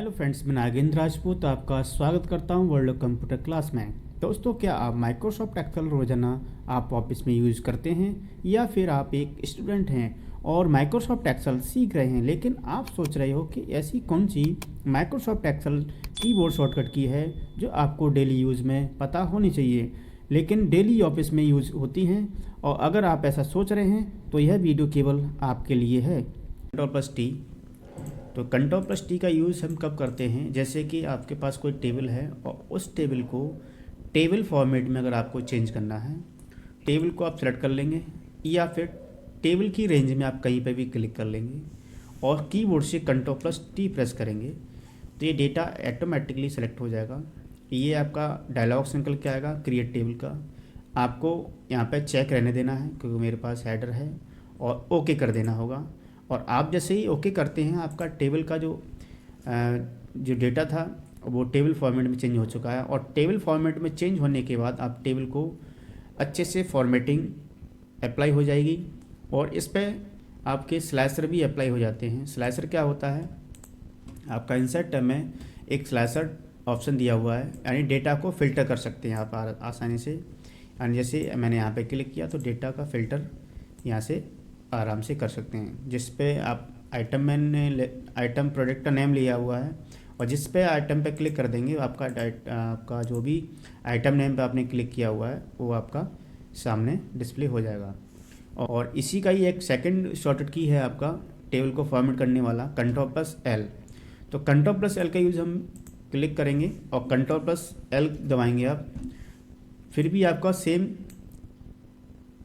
Hello friends, मैं नागेंद्र राजपूत आपका स्वागत करता हूं वर्ल्ड कंप्यूटर क्लास में। दोस्तों, क्या आप माइक्रोसॉफ्ट एक्सेल रोजाना आप ऑफिस में यूज़ करते हैं या फिर आप एक स्टूडेंट हैं और माइक्रोसॉफ्ट एक्सेल सीख रहे हैं, लेकिन आप सोच रहे हो कि ऐसी कौन सी माइक्रोसॉफ्ट एक्सेल कीबोर्ड शॉर्टकट की है जो आपको डेली यूज़ में पता होनी चाहिए, लेकिन डेली ऑफिस में यूज़ होती हैं। और अगर आप ऐसा सोच रहे हैं तो यह वीडियो केवल आपके लिए है। Ctrl+T। तो Ctrl+T का यूज़ हम कब करते हैं, जैसे कि आपके पास कोई टेबल है और उस टेबल को टेबल फॉर्मेट में अगर आपको चेंज करना है, टेबल को आप सेलेक्ट कर लेंगे या फिर टेबल की रेंज में आप कहीं पर भी क्लिक कर लेंगे और कीबोर्ड से Ctrl+T प्रेस करेंगे तो ये डेटा ऑटोमेटिकली सेलेक्ट हो जाएगा। ये आपका डायलॉग निकल के आएगा क्रिएट टेबल का। आपको यहाँ पे चेक रहने देना है क्योंकि मेरे पास हेडर है, और ओके कर देना होगा। और आप जैसे ही ओके करते हैं, आपका टेबल का जो डेटा था वो टेबल फॉर्मेट में चेंज हो चुका है। और टेबल फॉर्मेट में चेंज होने के बाद आप टेबल को अच्छे से फॉर्मेटिंग अप्लाई हो जाएगी और इस पर आपके स्लाइसर भी अप्लाई हो जाते हैं। स्लाइसर क्या होता है, आपका इंसर्ट टैब में एक स्लाइसर ऑप्शन दिया हुआ है, यानी डेटा को फ़िल्टर कर सकते हैं आप आसानी से। यानी जैसे मैंने यहाँ पे क्लिक किया तो डेटा का फ़िल्टर यहाँ से आराम से कर सकते हैं। जिस पे आप आइटम प्रोडक्ट का नेम लिया हुआ है और जिस पे आइटम पे क्लिक कर देंगे आपका जो भी आइटम नेम पे आपने क्लिक किया हुआ है वो आपका सामने डिस्प्ले हो जाएगा। और इसी का ही एक सेकंड शॉर्टकट की है आपका टेबल को फॉर्मेट करने वाला Ctrl+L। तो Ctrl+L का यूज़ हम क्लिक करेंगे और Ctrl+L दबाएंगे आप, फिर भी आपका सेम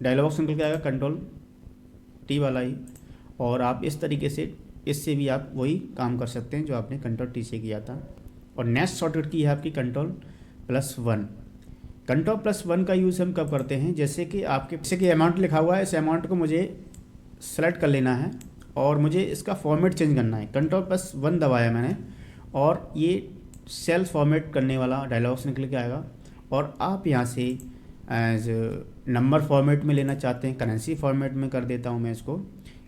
डायलॉग बॉक्स निकल के आएगा Ctrl+T वाला ही। और आप इस तरीके से इससे भी आप वही काम कर सकते हैं जो आपने Ctrl+T से किया था। और नेक्स्ट शॉर्टकट की है आपकी Ctrl+1। Ctrl+1 का यूज़ हम कब करते हैं, जैसे कि अमाउंट लिखा हुआ है, इस अमाउंट को मुझे सेलेक्ट कर लेना है और मुझे इसका फॉर्मेट चेंज करना है। Ctrl+1 दबाया मैंने और ये सेल फॉर्मेट करने वाला डायलॉग्स निकल के आएगा। और आप यहाँ से एज नंबर फॉर्मेट में लेना चाहते हैं, करेंसी फॉर्मेट में कर देता हूँ मैं इसको।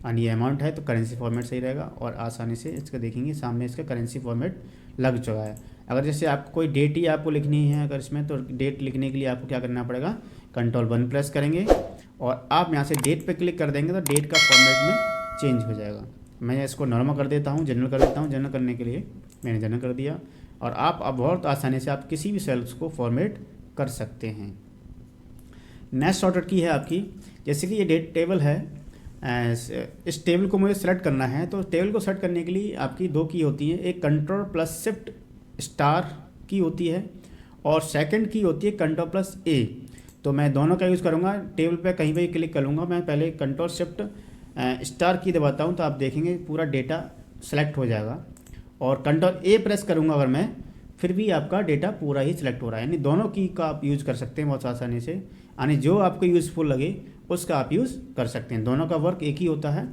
यानी ये अमाउंट है तो करेंसी फॉर्मेट सही रहेगा और आसानी से इसका देखेंगे सामने इसका करेंसी फॉर्मेट लग चुका है। अगर जैसे आपको कोई डेट ही आपको लिखनी है अगर इसमें, तो डेट लिखने के लिए आपको क्या करना पड़ेगा, Ctrl+1 प्रेस करेंगे और आप यहाँ से डेट पे क्लिक कर देंगे तो डेट का फॉर्मेट में चेंज हो जाएगा। मैं इसको नॉर्मल कर देता हूँ, जनरल कर देता हूँ। जनरल करने के लिए मैंने जनरल कर दिया और आप अब बहुत आसानी से आप किसी भी सेल्स को फॉर्मेट कर सकते हैं। नेक्स्ट शॉर्टकट की है आपकी, जैसे कि ये डेट टेबल है, इस टेबल को मुझे सेलेक्ट करना है। तो टेबल को सेलेक्ट करने के लिए आपकी दो की होती है, एक Ctrl+Shift* की होती है और सेकंड की होती है Ctrl+A। तो मैं दोनों का यूज़ करूँगा। टेबल पे कहीं पर क्लिक करूँगा, मैं पहले Ctrl+Shift* की दबाता हूँ तो आप देखेंगे पूरा डेटा सेलेक्ट हो जाएगा। और Ctrl+A प्रेस करूँगा अगर मैं, फिर भी आपका डेटा पूरा ही सिलेक्ट हो रहा है। यानी दोनों की का आप यूज़ कर सकते हैं बहुत आसानी से, यानी जो आपको यूज़फुल लगे उसका आप यूज़ कर सकते हैं। दोनों का वर्क एक ही होता है।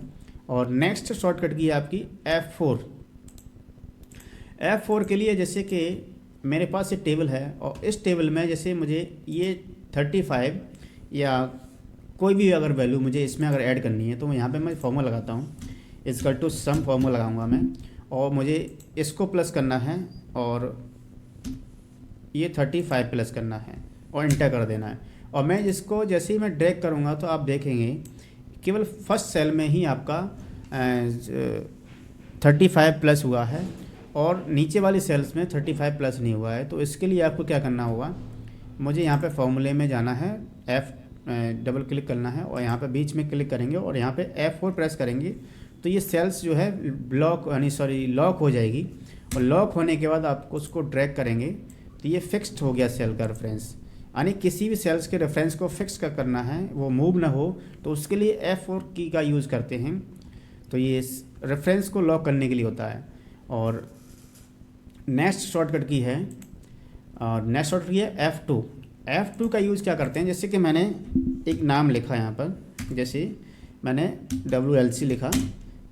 और नेक्स्ट शॉर्टकट की है आपकी F4। F4 के लिए जैसे कि मेरे पास एक टेबल है और इस टेबल में जैसे मुझे ये 35 या कोई भी अगर वैल्यू मुझे इसमें अगर ऐड करनी है तो मैं यहाँ पे मैं फॉर्मूला लगाता हूँ, =सम फॉर्मूला लगाऊंगा मैं और मुझे इसको प्लस करना है और ये 35 प्लस करना है और इंटर कर देना है। और मैं इसको जैसे ही मैं ड्रैग करूँगा तो आप देखेंगे केवल फर्स्ट सेल में ही आपका 35 प्लस हुआ है और नीचे वाली सेल्स में 35 प्लस नहीं हुआ है। तो इसके लिए आपको क्या करना होगा, मुझे यहाँ पे फॉर्मूले में जाना है, डबल क्लिक करना है और यहाँ पे बीच में क्लिक करेंगे और यहाँ पे F4 प्रेस करेंगे तो ये सेल्स जो है लॉक हो जाएगी। और लॉक होने के बाद आपको उसको ड्रैग करेंगे तो ये फिक्स्ड हो गया सेल का रेफरेंस। यानी किसी भी सेल्स के रेफरेंस को फिक्स का करना है, वो मूव ना हो, तो उसके लिए F4 की का यूज़ करते हैं। तो ये रेफरेंस को लॉक करने के लिए होता है। और नेक्स्ट शॉर्टकट की है F2। F2 का यूज़ क्या करते हैं, जैसे कि मैंने एक नाम लिखा यहाँ पर, जैसे मैंने WLC लिखा,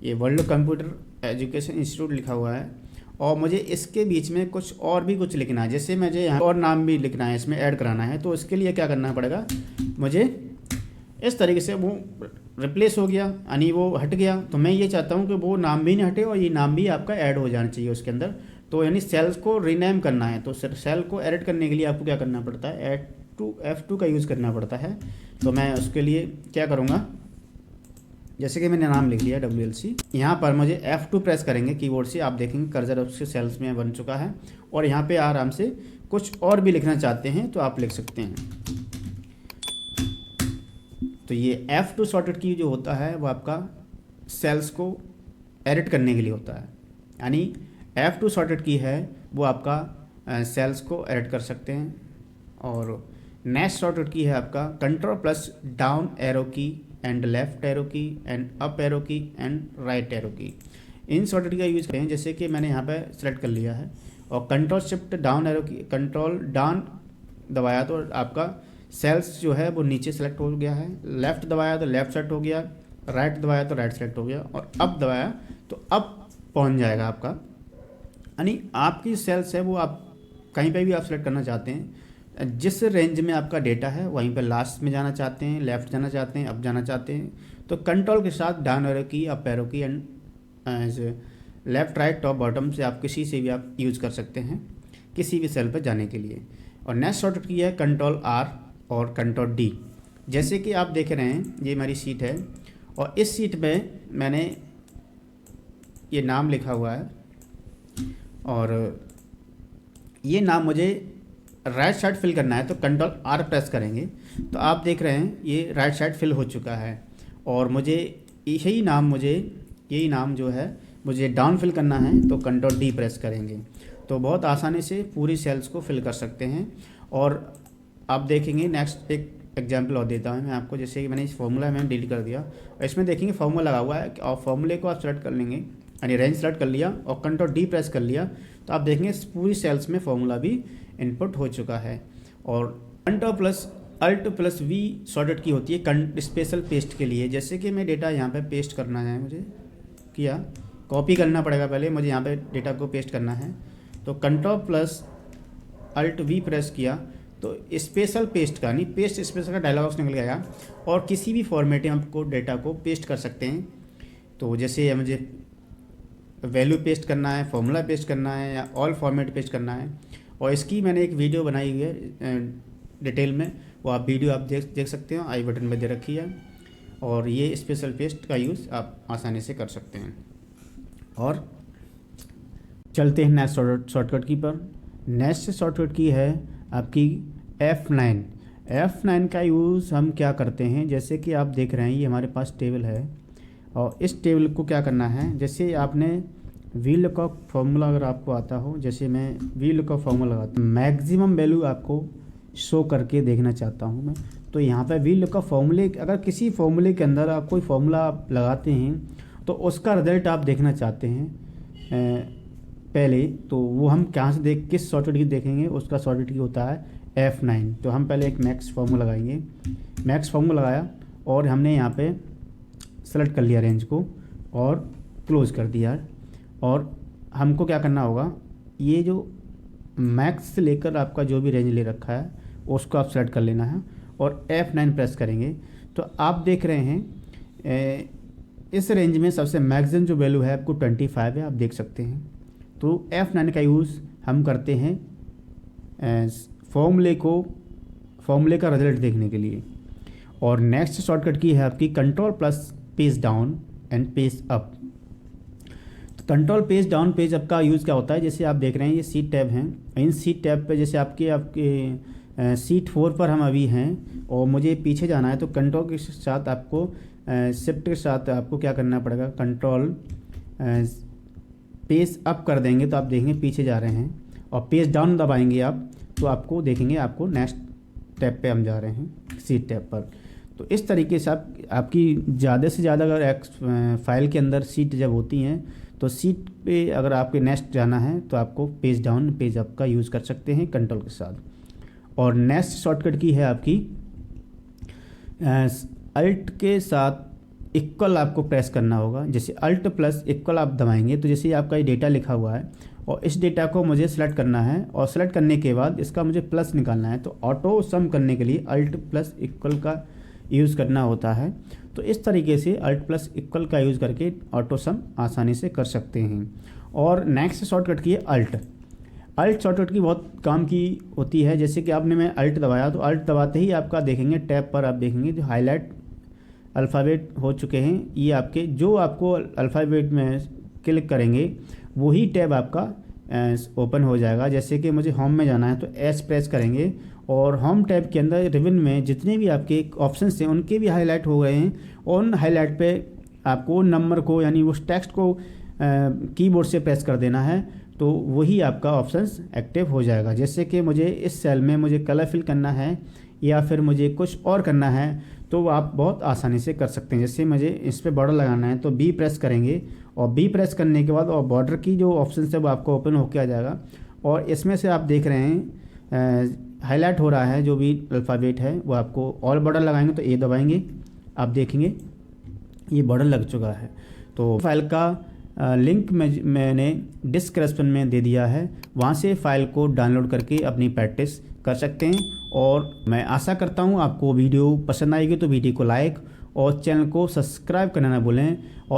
ये वर्ल्ड कंप्यूटर एजुकेशन इंस्टीट्यूट लिखा हुआ है और मुझे इसके बीच में कुछ और भी कुछ लिखना है। जैसे मुझे यहाँ और नाम भी लिखना है, इसमें ऐड कराना है। तो इसके लिए क्या करना पड़ेगा, मुझे इस तरीके से वो रिप्लेस हो गया, यानी वो हट गया। तो मैं ये चाहता हूँ कि वो नाम भी नहीं हटे और ये नाम भी आपका ऐड हो जाना चाहिए उसके अंदर। तो यानी सेल्स को रीनेम करना है, तो सेल को एडिट करने के लिए आपको क्या करना पड़ता है, F2 का यूज़ करना पड़ता है। तो मैं उसके लिए क्या करूँगा, जैसे कि मैंने नाम लिख लिया WLC, यहाँ पर मुझे F2 प्रेस करेंगे कीबोर्ड से, आप देखेंगे कर्सर उसके सेल्स में बन चुका है। और यहाँ पे आराम से कुछ और भी लिखना चाहते हैं तो आप लिख सकते हैं। तो ये F2 शॉर्टकट की जो होता है वो आपका सेल्स को एडिट करने के लिए होता है, यानी F2 शॉर्टकट की है वो आपका सेल्स को एडिट कर सकते हैं। और नेक्स्ट शॉर्टकट की है आपका कंट्रोल प्लस डाउन एरो की एंड लेफ्ट एरो की एंड अप एरो की एंड राइट एरो की। इन शॉर्टकट का यूज़ करें, जैसे कि मैंने यहाँ पे सेलेक्ट कर लिया है और कंट्रोल शिफ्ट डाउन एरो की, कंट्रोल डाउन दबाया तो आपका सेल्स जो है वो नीचे सेलेक्ट हो गया है, लेफ्ट दबाया तो लेफ्ट सेलेक्ट हो गया, राइट दबाया तो राइट सेलेक्ट हो गया, और अप दबाया तो अप पहुंच जाएगा आपका। यानी आपकी सेल्स है वो आप कहीं पे भी आप सेलेक्ट करना चाहते हैं, जिस रेंज में आपका डेटा है वहीं पे लास्ट में जाना चाहते हैं, लेफ़्ट जाना चाहते हैं, अप जाना चाहते हैं, तो कंट्रोल के साथ डाउन एरो की, अप एरो की and left right top bottom से आप किसी से भी आप यूज़ कर सकते हैं किसी भी सेल पर जाने के लिए। और नेक्स्ट शॉर्टकट की है कंट्रोल R और कंट्रोल D। जैसे कि आप देख रहे हैं ये हमारी सीट है और इस सीट में मैंने ये नाम लिखा हुआ है और ये नाम मुझे राइट साइड फिल करना है, तो कंट्रोल R प्रेस करेंगे तो आप देख रहे हैं ये राइट साइड फिल हो चुका है। और मुझे यही नाम जो है मुझे डाउन फिल करना है तो कंट्रोल D प्रेस करेंगे तो बहुत आसानी से पूरी सेल्स को फिल कर सकते हैं। और आप देखेंगे नेक्स्ट एक एग्जांपल और देता हूँ मैं आपको, जैसे कि मैंने इस फॉर्मूला मैंने डिलीट कर दिया और इसमें देखेंगे फार्मूला लगा हुआ है और फॉर्मूले को आप सेलेक्ट कर लेंगे, यानी रेंज सेलेक्ट कर लिया और कंट्रोल D प्रेस कर लिया तो आप देखेंगे पूरी सेल्स में फार्मूला भी इनपुट हो चुका है। और control plus alt plus V shortcut की होती है स्पेशल पेस्ट के लिए। जैसे कि मैं डेटा यहाँ पे पेस्ट करना है, मुझे किया कॉपी करना पड़ेगा, पहले मुझे यहाँ पे डेटा को पेस्ट करना है तो control plus alt V press किया तो स्पेशल पेस्ट का, नहीं पेस्ट स्पेशल का डायलॉग बॉक्स निकल गया और किसी भी फॉर्मेट में आपको डेटा को पेस्ट कर सकते हैं। तो जैसे मुझे वैल्यू पेस्ट करना है, फॉर्मूला पेस्ट करना है या ऑल फॉर्मेट पेस्ट करना है, और इसकी मैंने एक वीडियो बनाई हुई है डिटेल में, वो आप वीडियो आप देख सकते हो, आई बटन में दे रखी है। और ये स्पेशल पेस्ट का यूज़ आप आसानी से कर सकते हैं। और चलते हैं नेक्स्ट शॉर्टकट की पर। नेक्स्ट शॉर्टकट की है आपकी F9 का यूज़ हम क्या करते हैं, जैसे कि आप देख रहे हैं ये हमारे पास टेबल है और इस टेबल को क्या करना है, जैसे आपने वी लुकअप फार्मूला अगर आपको आता हो, जैसे मैं वी लुकअप फार्मूला लगाता हूँ, मैक्सिमम वैल्यू आपको शो करके देखना चाहता हूँ मैं, तो यहाँ पे वी लुकअप फार्मूले, अगर किसी फार्मूले के अंदर आप कोई फार्मूला आप लगाते हैं तो उसका रिजल्ट आप देखना चाहते हैं पहले, तो वो हम कहाँ से किस शॉर्टकट की देखेंगे, उसका शॉर्टकट की होता है F9। तो हम पहले एक मैक्स फार्मूला लगाएंगे, मैक्स फार्मूला लगाया और हमने यहाँ पे सेलेक्ट कर लिया रेंज को और क्लोज कर दिया। और हमको क्या करना होगा, ये जो मैक्स से लेकर आपका जो भी रेंज ले रखा है उसको आप सेलेक्ट कर लेना है और F9 प्रेस करेंगे तो आप देख रहे हैं इस रेंज में सबसे मैक्सिमम जो वैल्यू है आपको 25 है, आप देख सकते हैं। तो F9 का यूज़ हम करते हैं फॉर्मूले का रिजल्ट देखने के लिए। और नेक्स्ट शॉर्टकट की है आपकी control plus page down and page up. तो control page down page up का यूज़ क्या होता है, जैसे आप देख रहे हैं ये सीट टैब हैं, इन सीट टैब पे जैसे आपके सीट 4 पर हम अभी हैं और मुझे पीछे जाना है तो कंट्रोल के साथ आपको शिफ्ट के साथ आपको क्या करना पड़ेगा, कंट्रोल पेज अप कर देंगे तो आप देखेंगे पीछे जा रहे हैं, और पेज डाउन दबाएंगे आप तो आपको देखेंगे आपको नेक्स्ट टैब पे हम जा रहे हैं सीट टैब पर। तो इस तरीके से आपकी ज़्यादा से ज़्यादा अगर फाइल के अंदर सीट जब होती हैं तो सीट पे अगर आपके नेक्स्ट जाना है तो आपको पेज डाउन पेज अप का यूज़ कर सकते हैं कंट्रोल के साथ। और नेक्स्ट शॉर्टकट की है आपकी अल्ट के साथ इक्वल आपको प्रेस करना होगा, जैसे अल्ट प्लस इक्वल आप दबाएंगे तो जैसे आपका ये डेटा लिखा हुआ है और इस डेटा को मुझे सेलेक्ट करना है और सेलेक्ट करने के बाद इसका मुझे प्लस निकालना है, तो ऑटो सम करने के लिए अल्ट प्लस इक्वल का यूज़ करना होता है। तो इस तरीके से अल्ट प्लस इक्वल का यूज़ करके ऑटो सम आसानी से कर सकते हैं। और नेक्स्ट शॉर्टकट की है अल्ट। अल्ट शॉर्टकट की बहुत काम की होती है। जैसे कि आपने मैं अल्ट दबाया तो अल्ट दबाते ही आपका देखेंगे टैब पर आप देखेंगे जो हाईलाइट अल्फ़ाबेट हो चुके हैं, ये आपके जो आपको अल्फ़ाबेट में क्लिक करेंगे वही टैब आपका ओपन हो जाएगा। जैसे कि मुझे होम में जाना है तो एस प्रेस करेंगे और होम टैब के अंदर रिबन में जितने भी आपके ऑप्शंस हैं उनके भी हाईलाइट हो गए हैं। उन हाईलाइट पे आपको नंबर को यानी उस टेक्स्ट को कीबोर्ड से प्रेस कर देना है तो वही आपका ऑप्शंस एक्टिव हो जाएगा। जैसे कि मुझे इस सेल में मुझे कलर फिल करना है या फिर मुझे कुछ और करना है तो आप बहुत आसानी से कर सकते हैं। जैसे मुझे इस पर बॉर्डर लगाना है तो बी प्रेस करेंगे और बी प्रेस करने के बाद और बॉर्डर की जो ऑप्शन है वो आपको ओपन होकर आ जाएगा। और इसमें से आप देख रहे हैं हाईलाइट हो रहा है जो भी अल्फ़ाबेट है वो आपको और बॉर्डर लगाएंगे तो ए दबाएंगे, आप देखेंगे ये बॉर्डर लग चुका है। तो फाइल का लिंक मैंने डिस्क्रिप्शन में दे दिया है, वहाँ से फ़ाइल को डाउनलोड करके अपनी प्रैक्टिस कर सकते हैं। और मैं आशा करता हूँ आपको वीडियो पसंद आएगी तो वीडियो को लाइक और चैनल को सब्सक्राइब करना ना भूलें। और